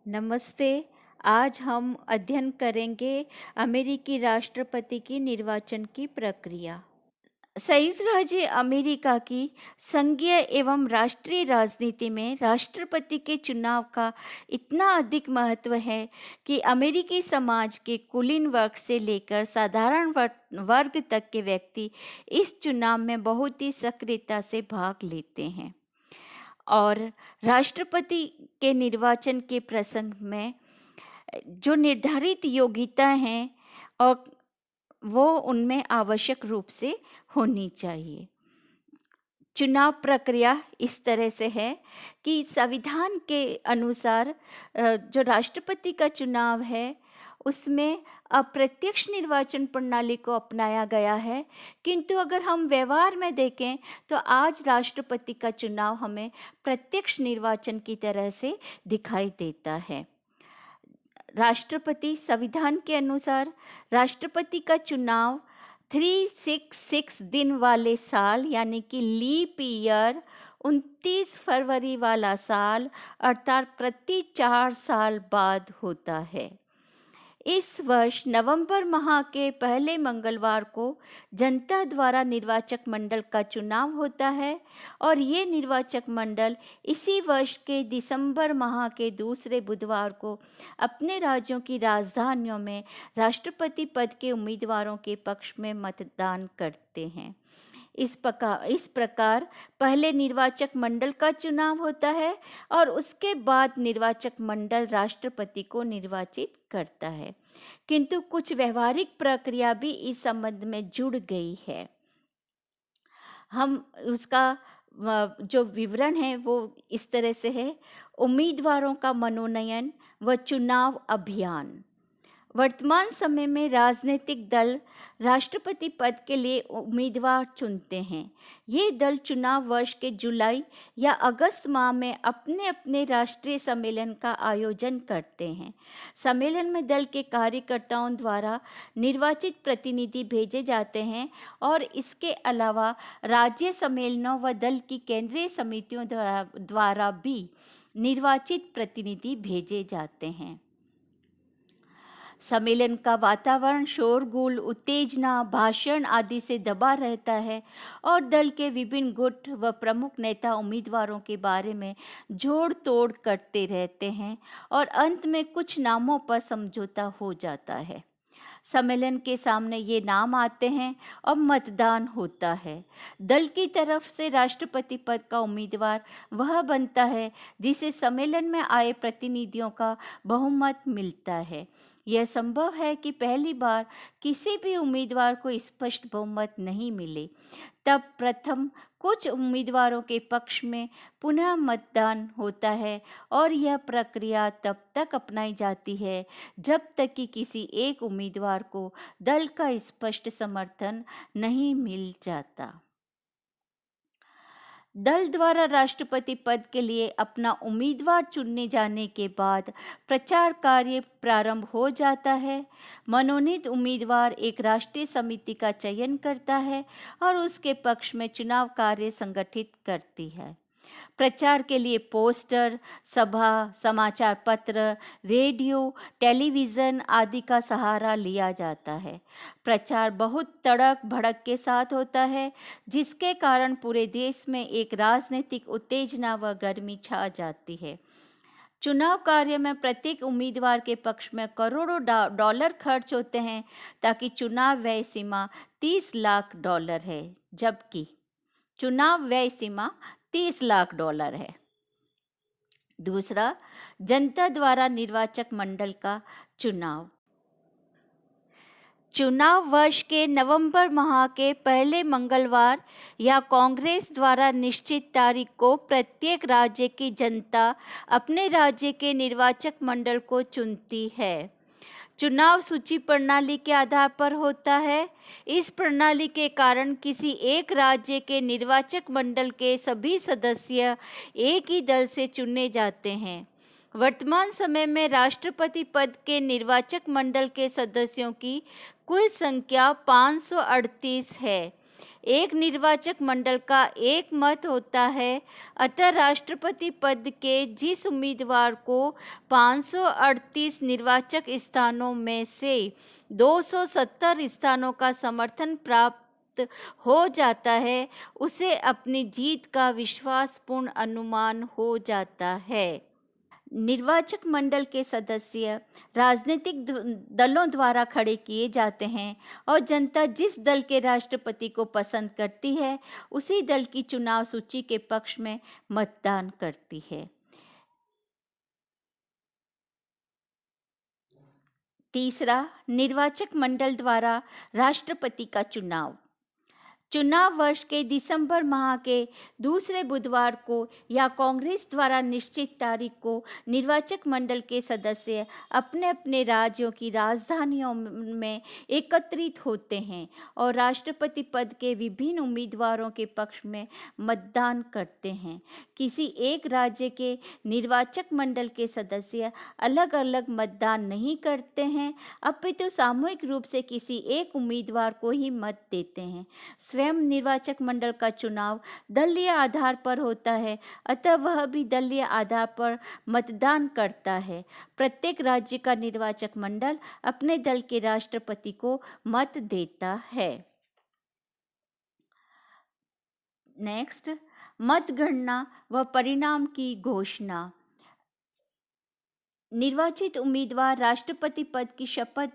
नमस्ते। आज हम अध्ययन करेंगे अमेरिकी राष्ट्रपति की निर्वाचन की प्रक्रिया। संयुक्त राज्य अमेरिका की संघीय एवं राष्ट्रीय राजनीति में राष्ट्रपति के चुनाव का इतना अधिक महत्व है कि अमेरिकी समाज के कुलीन वर्ग से लेकर साधारण वर्ग तक के व्यक्ति इस चुनाव में बहुत ही सक्रियता से भाग लेते हैं। और राष्ट्रपति के निर्वाचन के प्रसंग में जो निर्धारित योग्यता हैं और वो उनमें आवश्यक रूप से होनी चाहिए। चुनाव प्रक्रिया इस तरह से है कि संविधान के अनुसार जो राष्ट्रपति का चुनाव है उसमें अप्रत्यक्ष निर्वाचन प्रणाली को अपनाया गया है, किंतु अगर हम व्यवहार में देखें तो आज राष्ट्रपति का चुनाव हमें प्रत्यक्ष निर्वाचन की तरह से दिखाई देता है। राष्ट्रपति संविधान के अनुसार राष्ट्रपति का चुनाव 366 दिन वाले साल यानी कि लीप ईयर 29 फरवरी वाला साल अर्थात प्रति 4 साल बाद होता है। इस वर्ष नवंबर माह के पहले मंगलवार को जनता द्वारा निर्वाचक मंडल का चुनाव होता है और ये निर्वाचक मंडल इसी वर्ष के दिसंबर माह के दूसरे बुधवार को अपने राज्यों की राजधानियों में राष्ट्रपति पद के उम्मीदवारों के पक्ष में मतदान करते हैं। इस प्रकार पहले निर्वाचक मंडल का चुनाव होता है और उसके बाद निर्वाचक मंडल राष्ट्रपति को निर्वाचित करता है, किंतु कुछ व्यवहारिक प्रक्रिया भी इस संबंध में जुड़ गई है। हम उसका जो विवरण है वो इस तरह से है। उम्मीदवारों का मनोनयन व चुनाव अभियान। वर्तमान समय में राजनीतिक दल राष्ट्रपति पद के लिए उम्मीदवार चुनते हैं। ये दल चुनाव वर्ष के जुलाई या अगस्त माह में अपने अपने राष्ट्रीय सम्मेलन का आयोजन करते हैं। सम्मेलन में दल के कार्यकर्ताओं द्वारा निर्वाचित प्रतिनिधि भेजे जाते हैं और इसके अलावा राज्य सम्मेलनों व दल की केंद्रीय समितियों द्वारा भी निर्वाचित प्रतिनिधि भेजे जाते हैं। सम्मेलन का वातावरण शोरगुल, उत्तेजना, भाषण आदि से दबा रहता है और दल के विभिन्न गुट व प्रमुख नेता उम्मीदवारों के बारे में जोड़ तोड़ करते रहते हैं और अंत में कुछ नामों पर समझौता हो जाता है। सम्मेलन के सामने ये नाम आते हैं और मतदान होता है। दल की तरफ से राष्ट्रपति पद का उम्मीदवार वह बनता है जिसे सम्मेलन में आए प्रतिनिधियों का बहुमत मिलता है। यह संभव है कि पहली बार किसी भी उम्मीदवार को स्पष्ट बहुमत नहीं मिले, तब प्रथम कुछ उम्मीदवारों के पक्ष में पुनः मतदान होता है और यह प्रक्रिया तब तक अपनाई जाती है जब तक कि किसी एक उम्मीदवार को दल का स्पष्ट समर्थन नहीं मिल जाता। दल द्वारा राष्ट्रपति पद के लिए अपना उम्मीदवार चुनने जाने के बाद प्रचार कार्य प्रारंभ हो जाता है। मनोनीत उम्मीदवार एक राष्ट्रीय समिति का चयन करता है और उसके पक्ष में चुनाव कार्य संगठित करती है। प्रचार के लिए पोस्टर, सभा, समाचार पत्र, रेडियो, टेलीविज़न आदि का सहारा लिया जाता है। प्रचार बहुत तड़क भड़क के साथ होता है, जिसके कारण पूरे देश में एक राजनीतिक उत्तेजना व गर्मी छा जाती है। चुनाव कार्य में प्रत्येक उम्मीदवार के पक्ष में करोड़ों डॉलर खर्च होते हैं ताकि चुनाव व्यय सीमा 30 लाख डॉलर है, जबकि चुनाव व्यय सीमा 30 लाख डॉलर है। दूसरा, जनता द्वारा निर्वाचक मंडल का चुनाव। चुनाव वर्ष के नवंबर माह के पहले मंगलवार या कांग्रेस द्वारा निश्चित तारीख को प्रत्येक राज्य की जनता अपने राज्य के निर्वाचक मंडल को चुनती है। चुनाव सूची प्रणाली के आधार पर होता है। इस प्रणाली के कारण किसी एक राज्य के निर्वाचक मंडल के सभी सदस्य एक ही दल से चुने जाते हैं। वर्तमान समय में राष्ट्रपति पद के निर्वाचक मंडल के सदस्यों की कुल संख्या 538 है। एक निर्वाचक मंडल का एक मत होता है। अतः राष्ट्रपति पद के जिस उम्मीदवार को 538 निर्वाचक स्थानों में से 270 स्थानों का समर्थन प्राप्त हो जाता है, उसे अपनी जीत का विश्वासपूर्ण अनुमान हो जाता है। निर्वाचक मंडल के सदस्य राजनीतिक दलों द्वारा खड़े किए जाते हैं और जनता जिस दल के राष्ट्रपति को पसंद करती है, उसी दल की चुनाव सूची के पक्ष में मतदान करती है। तीसरा, निर्वाचक मंडल द्वारा राष्ट्रपति का चुनाव। चुनाव वर्ष के दिसंबर माह के दूसरे बुधवार को या कांग्रेस द्वारा निश्चित तारीख को निर्वाचक मंडल के सदस्य अपने अपने राज्यों की राजधानियों में एकत्रित होते हैं और राष्ट्रपति पद के विभिन्न उम्मीदवारों के पक्ष में मतदान करते हैं। किसी एक राज्य के निर्वाचक मंडल के सदस्य अलग अलग मतदान नहीं करते हैं, अपितु सामूहिक रूप से किसी एक उम्मीदवार को ही मत देते हैं। स्वयं निर्वाचक मंडल का चुनाव दलीय आधार पर होता है, अतः वह भी दलीय आधार पर मतदान करता है। प्रत्येक राज्य का निर्वाचक मंडल अपने दल के राष्ट्रपति को मत देता है। नेक्स्ट, मतगणना व परिणाम की घोषणा। निर्वाचित उम्मीदवार राष्ट्रपति पद की शपथ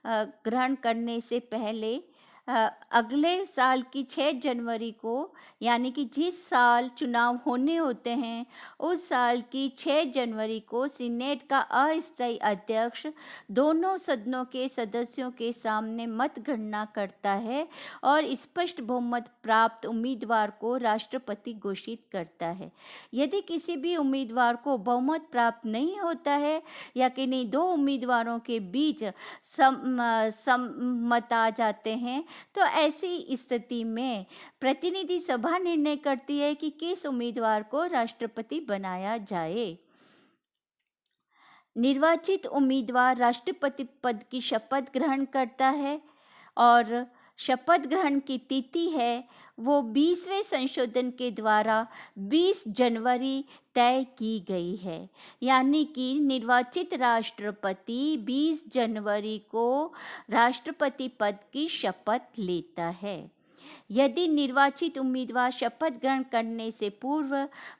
ग्रहण करने से पहले अगले साल की 6 जनवरी को, यानी कि जिस साल चुनाव होने होते हैं उस साल की 6 जनवरी को सीनेट का अस्थायी अध्यक्ष दोनों सदनों के सदस्यों के सामने मतगणना करता है और स्पष्ट बहुमत प्राप्त उम्मीदवार को राष्ट्रपति घोषित करता है। यदि किसी भी उम्मीदवार को बहुमत प्राप्त नहीं होता है या किन्हीं दो उम्मीदवारों के बीच सम्मत आ जाते हैं, तो ऐसी स्थिति में प्रतिनिधि सभा निर्णय करती है कि किस उम्मीदवार को राष्ट्रपति बनाया जाए। निर्वाचित उम्मीदवार राष्ट्रपति पद की शपथ ग्रहण करता है और शपथ ग्रहण की तिथि है वो 20वें संशोधन के द्वारा 20 जनवरी तय की गई है, यानी कि निर्वाचित राष्ट्रपति 20 जनवरी को राष्ट्रपति पद की शपथ लेता है। यदि निर्वाचित उम्मीदवार शपथ ग्रहण करने से पूर्व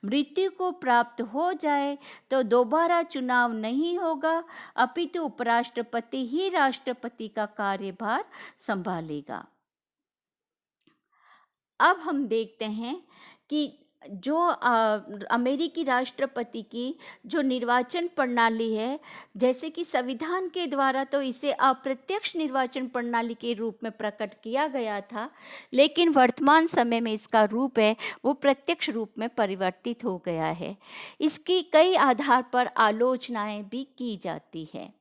मृत्यु को प्राप्त हो जाए तो दोबारा चुनाव नहीं होगा, अपितु उपराष्ट्रपति ही राष्ट्रपति का कार्यभार संभालेगा। अब हम देखते हैं कि जो अमेरिकी राष्ट्रपति की जो निर्वाचन प्रणाली है, जैसे कि संविधान के द्वारा तो इसे अप्रत्यक्ष निर्वाचन प्रणाली के रूप में प्रकट किया गया था, लेकिन वर्तमान समय में इसका रूप है वो प्रत्यक्ष रूप में परिवर्तित हो गया है। इसकी कई आधार पर आलोचनाएं भी की जाती है।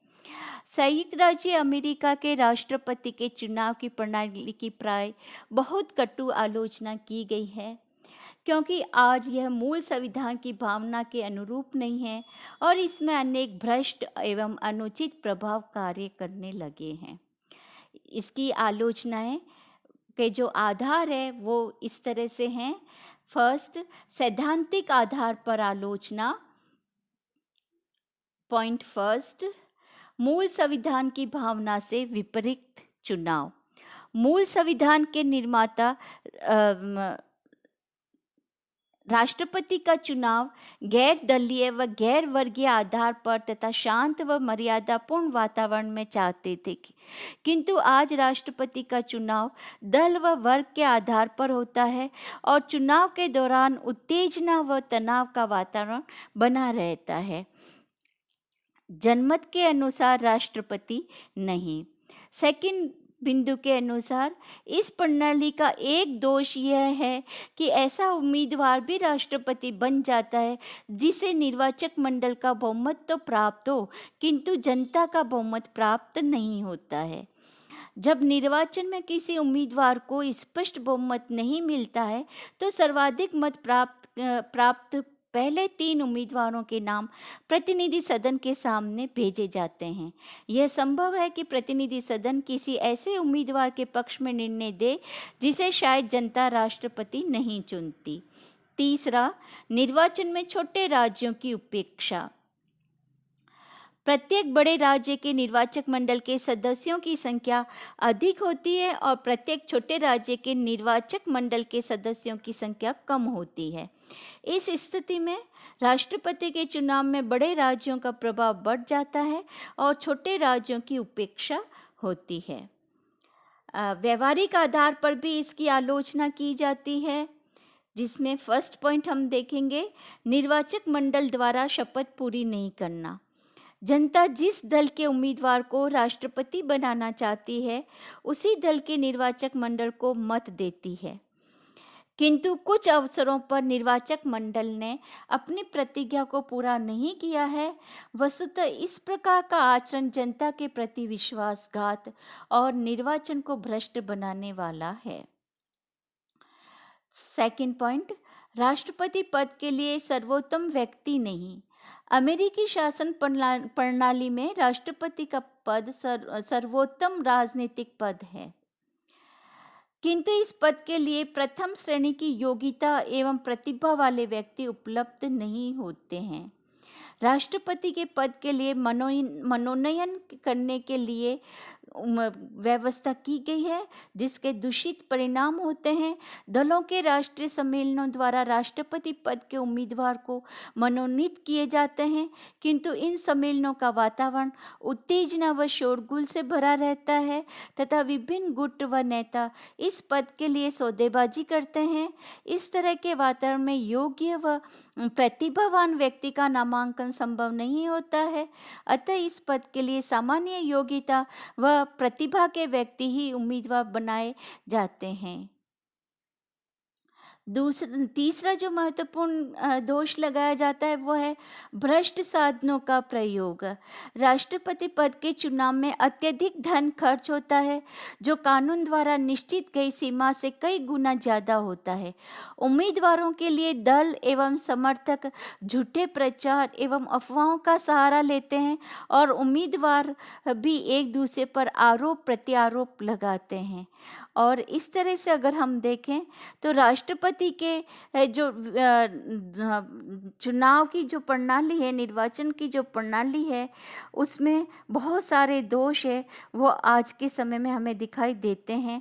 संयुक्त राज्य अमेरिका के राष्ट्रपति के चुनाव की प्रणाली की प्राय बहुत कटु आलोचना की गई है, क्योंकि आज यह मूल संविधान की भावना के अनुरूप नहीं है और इसमें अनेक भ्रष्ट एवं अनुचित प्रभाव कार्य करने लगे हैं। इसकी आलोचनाएं के जो आधार है वो इस तरह से हैं। फर्स्ट, सैद्धांतिक आधार पर आलोचना। पॉइंट फर्स्ट, मूल संविधान की भावना से विपरीत चुनाव। मूल संविधान के निर्माता राष्ट्रपति का चुनाव गैर दलीय व गैर वर्गीय आधार पर तथा शांत व मर्यादापूर्ण वातावरण में चाहते थे, किंतु आज राष्ट्रपति का चुनाव दल व वर्ग के आधार पर होता है और चुनाव के दौरान उत्तेजना व तनाव का वातावरण बना रहता है। जनमत के अनुसार राष्ट्रपति नहीं। सेकंड बिंदु के अनुसार इस प्रणाली का एक दोष यह है कि ऐसा उम्मीदवार भी राष्ट्रपति बन जाता है जिसे निर्वाचक मंडल का बहुमत तो प्राप्त हो, किंतु जनता का बहुमत प्राप्त नहीं होता है। जब निर्वाचन में किसी उम्मीदवार को स्पष्ट बहुमत नहीं मिलता है तो सर्वाधिक मत प्राप्त पहले 3 उम्मीदवारों के नाम प्रतिनिधि सदन के सामने भेजे जाते हैं। यह संभव है कि प्रतिनिधि सदन किसी ऐसे उम्मीदवार के पक्ष में निर्णय दे जिसे शायद जनता राष्ट्रपति नहीं चुनती। तीसरा, निर्वाचन में छोटे राज्यों की उपेक्षा। प्रत्येक बड़े राज्य के निर्वाचक मंडल के सदस्यों की संख्या अधिक होती है और प्रत्येक छोटे राज्य के निर्वाचक मंडल के सदस्यों की संख्या कम होती है। इस स्थिति में राष्ट्रपति के चुनाव में बड़े राज्यों का प्रभाव बढ़ जाता है और छोटे राज्यों की उपेक्षा होती है। व्यवहारिक आधार पर भी इसकी आलोचना की जाती है, जिसमें फर्स्ट पॉइंट हम देखेंगे, निर्वाचक मंडल द्वारा शपथ पूरी नहीं करना। जनता जिस दल के उम्मीदवार को राष्ट्रपति बनाना चाहती है उसी दल के निर्वाचक मंडल को मत देती है, किंतु कुछ अवसरों पर निर्वाचक मंडल ने अपनी प्रतिज्ञा को पूरा नहीं किया है। वस्तुतः इस प्रकार का आचरण जनता के प्रति विश्वासघात और निर्वाचन को भ्रष्ट बनाने वाला है। सेकंड पॉइंट, राष्ट्रपति पद के लिए सर्वोत्तम व्यक्ति नहीं। अमेरिकी शासन प्रणाली में राष्ट्रपति का पद सर्वोत्तम राजनीतिक पद है, किंतु इस पद के लिए प्रथम श्रेणी की योग्यता एवं प्रतिभा वाले व्यक्ति उपलब्ध नहीं होते हैं। राष्ट्रपति के पद के लिए मनोनयन करने के लिए व्यवस्था की गई है, जिसके दूषित परिणाम होते हैं। दलों के राष्ट्रीय सम्मेलनों द्वारा राष्ट्रपति पद के उम्मीदवार को मनोनीत किए जाते हैं, किंतु इन सम्मेलनों का वातावरण उत्तेजना व शोरगुल से भरा रहता है तथा विभिन्न गुट व नेता इस पद के लिए सौदेबाजी करते हैं। इस तरह के वातावरण में योग्य व प्रतिभावान व्यक्ति का नामांकन संभव नहीं होता है। अतः इस पद के लिए सामान्य योग्यता व प्रतिभा के व्यक्ति ही उम्मीदवार बनाए जाते हैं। तीसरा जो महत्वपूर्ण दोष लगाया जाता है वो है भ्रष्ट साधनों का प्रयोग। राष्ट्रपति पद के चुनाव में अत्यधिक धन खर्च होता है, जो कानून द्वारा निश्चित गई सीमा से कई गुना ज़्यादा होता है। उम्मीदवारों के लिए दल एवं समर्थक झूठे प्रचार एवं अफवाहों का सहारा लेते हैं और उम्मीदवार भी एक दूसरे पर आरोप प्रत्यारोप लगाते हैं। और इस तरह से अगर हम देखें तो राष्ट्रपति के जो चुनाव की जो प्रणाली है, निर्वाचन की जो प्रणाली है, उसमें बहुत सारे दोष है वो आज के समय में हमें दिखाई देते हैं,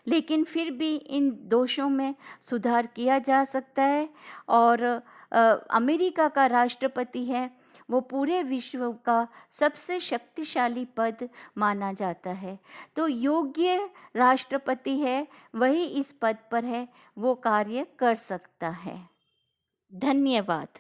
लेकिन फिर भी इन दोषों में सुधार किया जा सकता है। और अमेरिका का राष्ट्रपति है वो पूरे विश्व का सबसे शक्तिशाली पद माना जाता है। तो योग्य राष्ट्रपति है वही इस पद पर है, वो कार्य कर सकता है। धन्यवाद।